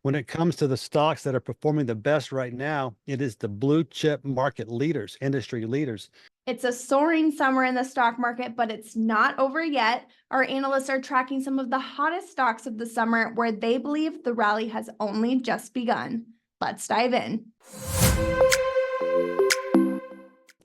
When it comes to the stocks that are performing the best right now, it is the blue chip market leaders, industry leaders. It's a soaring summer in the stock market, but it's not over yet. Our analysts are tracking some of the hottest stocks of the summer where they believe the rally has only just begun. Let's dive in.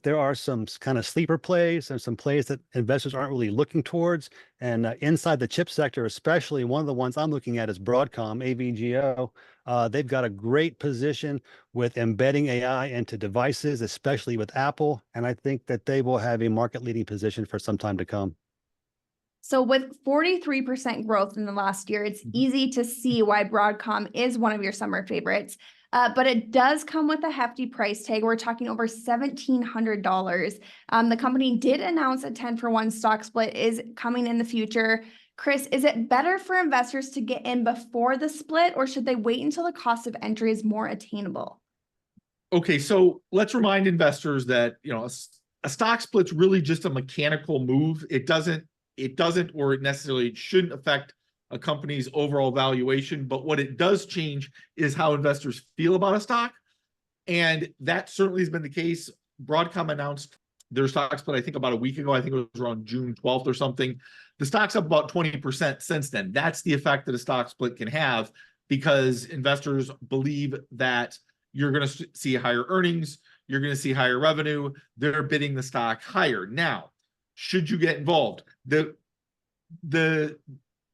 There are some kind of sleeper plays and some plays that investors aren't really looking towards. And inside the chip sector, especially, one of the ones I'm looking at is Broadcom, AVGO. They've got a great position with embedding AI into devices, especially with Apple. And I think that they will have a market leading position for some time to come. So with 43% growth in the last year, it's easy to see why Broadcom is one of your summer favorites. But it does come with a hefty price tag. We're talking over $1,700. The company did announce a 10-for-1 stock split is coming in the future. Chris, is it better for investors to get in before the split, or should they wait until the cost of entry is more attainable? Okay, so let's remind investors that a stock split's really just a mechanical move. It doesn't or it necessarily shouldn't affect a company's overall valuation, but what it does change is how investors feel about a stock. And that certainly has been the case. Broadcom announced their stock split, I think about a week ago. I think it was around June 12th or something. The stock's up about 20% since then. That's the effect that a stock split can have, because investors believe that you're going to see higher earnings, you're going to see higher revenue, they're bidding the stock higher. Now, should you get involved?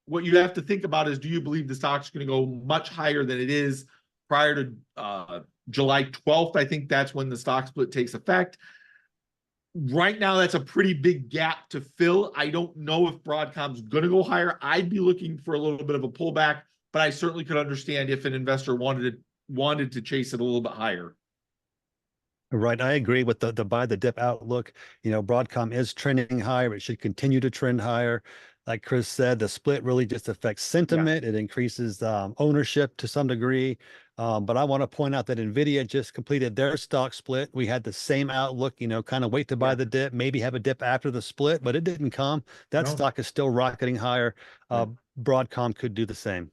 What you have to think about is, do you believe the stock's going to go much higher than it is prior to July 12th? I think that's when the stock split takes effect. Right now, that's a pretty big gap to fill. I don't know if Broadcom's going to go higher. I'd be looking for a little bit of a pullback, but I certainly could understand if an investor wanted to chase it a little bit higher. Right. I agree with the buy the dip outlook. Broadcom is trending higher. It should continue to trend higher. Like Chris said, the split really just affects sentiment. Yeah. It increases ownership to some degree. But I want to point out that NVIDIA just completed their stock split. We had the same outlook, kind of wait to buy the dip, maybe have a dip after the split, but it didn't come. That stock is still rocketing higher. Broadcom could do the same.